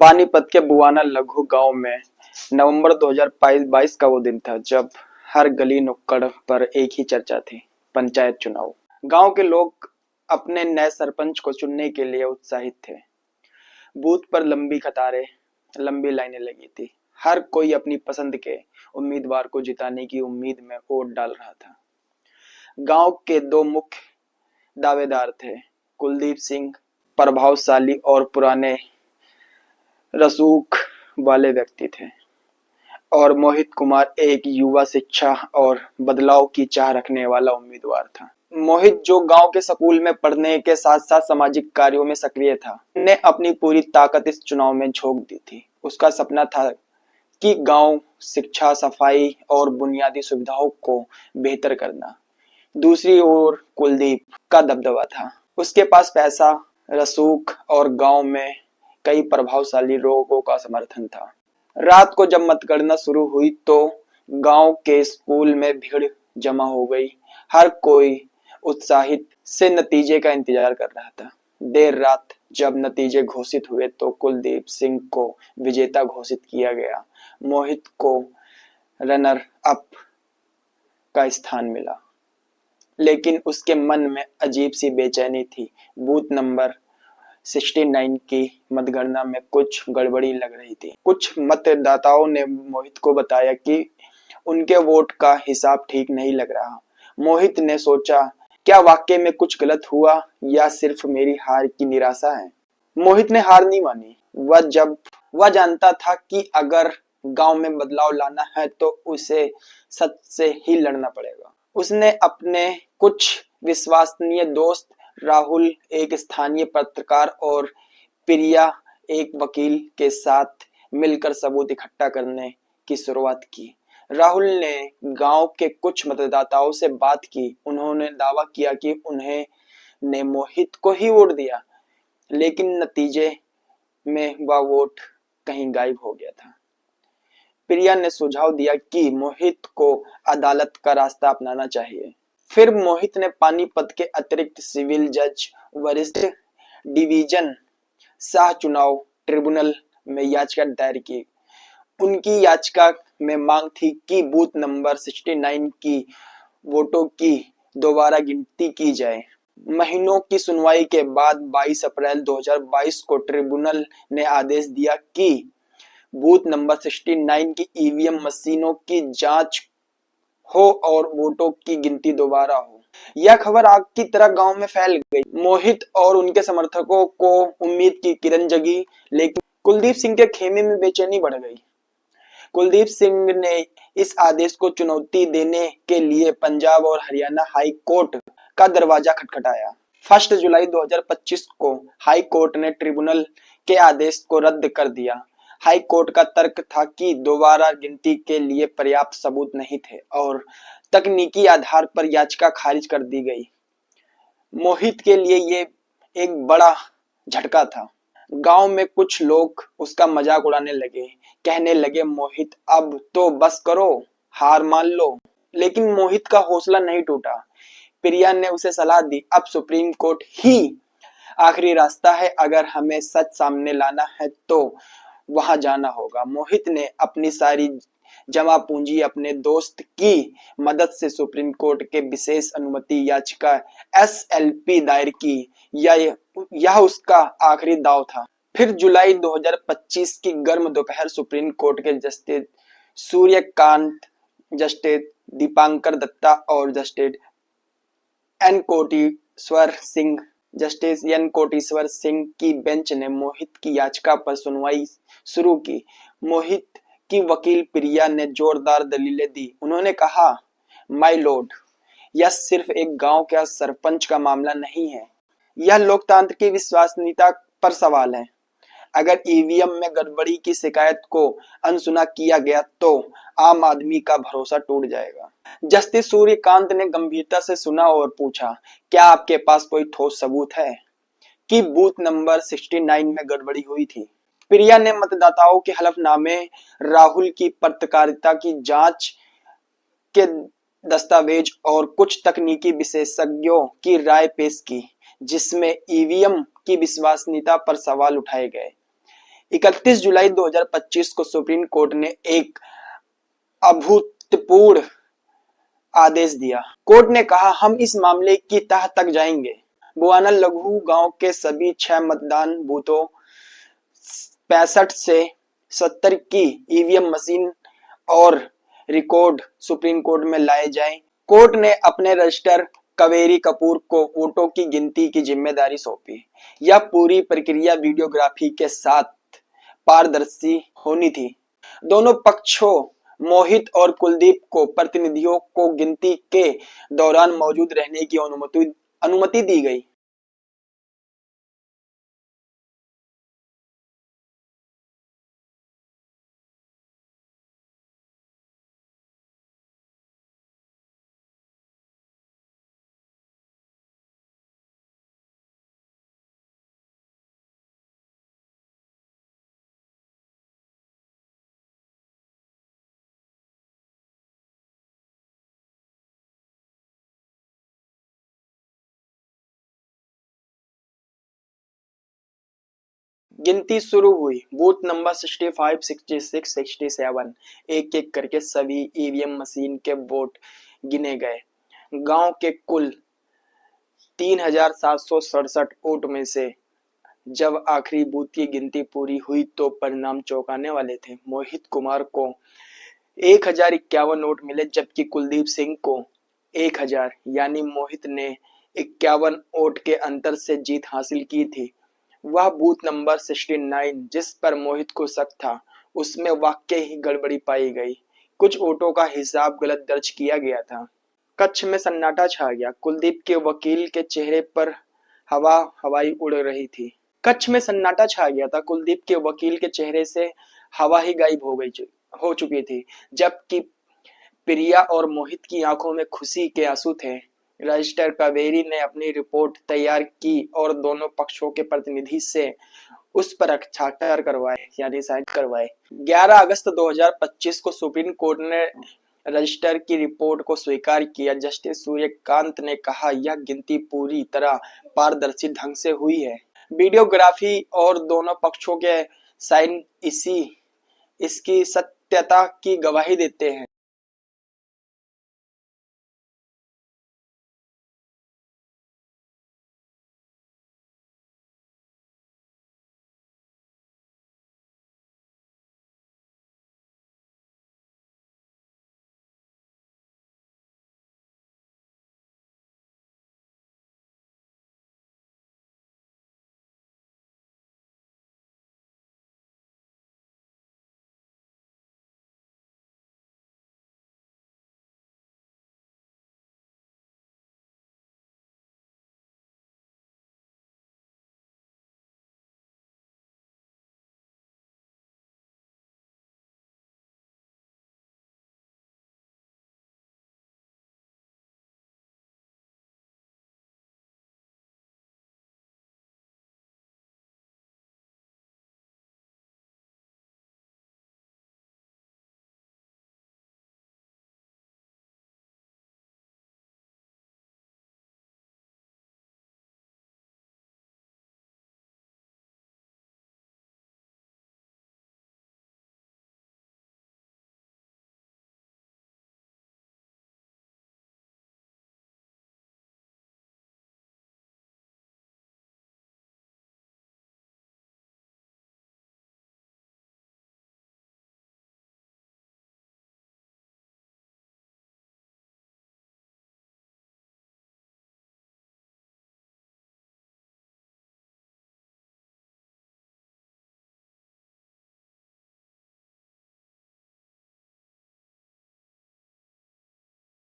पानीपत के बुआना लघु गांव में नवंबर 2022 का वो दिन था जब हर गली नुक्कड़ पर एक ही चर्चा थी, पंचायत चुनाव। गांव के लोग अपने नए सरपंच को चुनने के लिए उत्साहित थे। बूथ पर लंबी कतारें, लंबी लाइनें लगी थी। हर कोई अपनी पसंद के उम्मीदवार को जिताने की उम्मीद में वोट डाल रहा था। गांव के दो मुख्य दावेदार थे। कुलदीप सिंह प्रभावशाली और पुराने रसूख वाले व्यक्ति थे और मोहित कुमार एक युवा शिक्षा और बदलाव की चाह रखने वाला उम्मीदवार था। मोहित, जो गांव के स्कूल में पढ़ने के साथ साथ सामाजिक कार्यों में सक्रिय था, ने अपनी पूरी ताकत इस चुनाव में झोंक दी थी। उसका सपना था कि गांव शिक्षा, सफाई और बुनियादी सुविधाओं को बेहतर करना। दूसरी ओर कुलदीप का दबदबा था। उसके पास पैसा, रसूख और गांव में कई प्रभावशाली लोगों का समर्थन था। रात को जब मतगणना शुरू हुई तो गांव के स्कूल में भीड़ जमा हो गई। हर कोई उत्साहित से नतीजे का इंतजार कर रहा था। देर रात जब नतीजे घोषित हुए तो कुलदीप सिंह को विजेता घोषित किया गया। मोहित को रनर अप का स्थान मिला, लेकिन उसके मन में अजीब सी बेचैनी थी। बूथ नंबर 69 की मतगणना में कुछ गड़बड़ी लग रही थी। कुछ मतदाताओं ने मोहित को बताया कि उनके वोट का हिसाब ठीक नहीं लग रहा। मोहित ने सोचा, क्या वाकई में कुछ गलत हुआ या सिर्फ मेरी हार की निराशा है? मोहित ने हार नहीं मानी। वह जानता था कि अगर गांव में बदलाव लाना है तो उसे सच से ही लड़ना पड़ेगा। उसने अपने कुछ विश्वसनीय दोस्त, राहुल एक स्थानीय पत्रकार और प्रिया एक वकील के साथ मिलकर सबूत इकट्ठा करने की शुरुआत की। राहुल ने गांव के कुछ मतदाताओं से बात की। उन्होंने दावा किया कि उन्हें ने मोहित को ही वोट दिया, लेकिन नतीजे में वह वोट कहीं गायब हो गया था। प्रिया ने सुझाव दिया कि मोहित को अदालत का रास्ता अपनाना चाहिए। फिर मोहित ने पानीपत के अतिरिक्त सिविल जज, वरिष्ठ डिवीजन शाह चुनाव ट्रिब्यूनल में याचिका दायर की। उनकी याचिका में मांग थी कि बूथ नंबर 69 की वोटों की दोबारा गिनती की जाए। महीनों की सुनवाई के बाद 22 अप्रैल 2022 को ट्रिब्यूनल ने आदेश दिया कि बूथ नंबर 69 की ईवीएम मशीनों की जांच हो और वोटों की गिनती दोबारा हो। यह खबर आग की तरह गांव में फैल गई। मोहित और उनके समर्थकों को उम्मीद की किरण जगी, लेकिन कुलदीप सिंह के खेमे में बेचैनी बढ़ गई। कुलदीप सिंह ने इस आदेश को चुनौती देने के लिए पंजाब और हरियाणा हाई कोर्ट का दरवाजा खटखटाया। 1 जुलाई 2025 को हाई कोर्ट ने ट्रिब्यूनल के आदेश को रद्द कर दिया। हाई कोर्ट का तर्क था कि दोबारा गिनती के लिए पर्याप्त सबूत नहीं थे और तकनीकी आधार पर याचिका खारिज कर दी गई। मोहित के लिए ये एक बड़ा झटका था। गांव में कुछ लोग उसका मजाक उड़ाने लगे, कहने लगे, मोहित अब तो बस करो, हार मान लो। लेकिन मोहित का हौसला नहीं टूटा। प्रिया ने उसे सलाह दी, अब सुप्रीम कोर्ट ही आखिरी रास्ता है। अगर हमें सच सामने लाना है तो वहां जाना होगा। मोहित ने अपनी सारी जमा पूंजी अपने दोस्त की मदद से सुप्रीम कोर्ट के विशेष अनुमति याचिका SLP दायर की। यह उसका आखिरी दांव था। फिर जुलाई 2025 की गर्म दोपहर सुप्रीम कोर्ट के जस्टिस सूर्यकांत, जस्टिस दीपांकर दत्ता और जस्टिस एन कोटेश्वर सिंह की बेंच ने मोहित की याचिका पर सुनवाई शुरू की। मोहित की वकील प्रिया ने जोरदार दलीलें दी। उन्होंने कहा, माय लॉर्ड, यह सिर्फ एक गांव का सरपंच का मामला नहीं है, यह लोकतंत्र की विश्वसनीयता पर सवाल है। अगर ईवीएम में गड़बड़ी की शिकायत को अनसुना किया गया तो आम आदमी का भरोसा टूट जाएगा। जस्टिस सूर्यकांत ने गंभीरता से सुना और पूछा, क्या आपके पास कोई ठोस सबूत है कि बूथ नंबर 69 में गड़बड़ी हुई थी? प्रिया ने मतदाताओं के हलफनामे, राहुल की पत्रकारिता की जांच के दस्तावेज और कुछ तकनीकी विशेषज्ञों की राय पेश की, जिसमें ईवीएम की विश्वसनीयता पर सवाल उठाए गए। 31 जुलाई 2025 को सुप्रीम कोर्ट ने एक अभूतपूर्व आदेश दिया। कोर्ट ने कहा, हम इस मामले की तह तक जाएंगे। बुआना लघु गांव के सभी 6 मतदान बूथों 65 से 70 की ईवीएम मशीन और रिकॉर्ड सुप्रीम कोर्ट में लाए जाएं। कोर्ट ने अपने रजिस्ट्रार कावेरी कपूर को वोटों की गिनती की जिम्मेदारी सौंपी। यह पूरी प्रक्रिया वीडियोग्राफी के साथ पारदर्शी होनी थी। दोनों पक्षों मोहित और कुलदीप को प्रतिनिधियों को गिनती के दौरान मौजूद रहने की अनुमति दी गई। गिनती शुरू हुई। बूथ नंबर 65, 66, 67 एक एक करके सभी ईवीएम मशीन के वोट गिने गए। गांव के कुल 3767 वोट में से जब आखिरी बूथ की गिनती पूरी हुई तो परिणाम चौंकाने वाले थे। मोहित कुमार को 1051 वोट मिले, जबकि कुलदीप सिंह को 1000, यानी मोहित ने 51 वोट के अंतर से जीत हासिल की थी। वह बूथ नंबर 69 जिस पर मोहित को शक था, उसमें वाकई ही गड़बड़ी पाई गई। कुछ वोटों का हिसाब गलत दर्ज किया गया था। कक्ष में सन्नाटा छा गया। कुलदीप के वकील के चेहरे पर हवाई उड़ रही थी। कक्ष में सन्नाटा छा गया था। कुलदीप के वकील के चेहरे से हवा ही गायब हो चुकी थी, जबकि प्रिया और मोहित की आंखों में खुशी के आंसू थे। रजिस्ट्रार कावेरी ने अपनी रिपोर्ट तैयार की और दोनों पक्षों के प्रतिनिधि से उस पर हस्ताक्षर करवाए, यानी साइन करवाए। 11 अगस्त 2025 को सुप्रीम कोर्ट ने रजिस्ट्रार की रिपोर्ट को स्वीकार किया। जस्टिस सूर्यकांत ने कहा, यह गिनती पूरी तरह पारदर्शी ढंग से हुई है। वीडियोग्राफी और दोनों पक्षों के साइन इसकी सत्यता की गवाही देते हैं।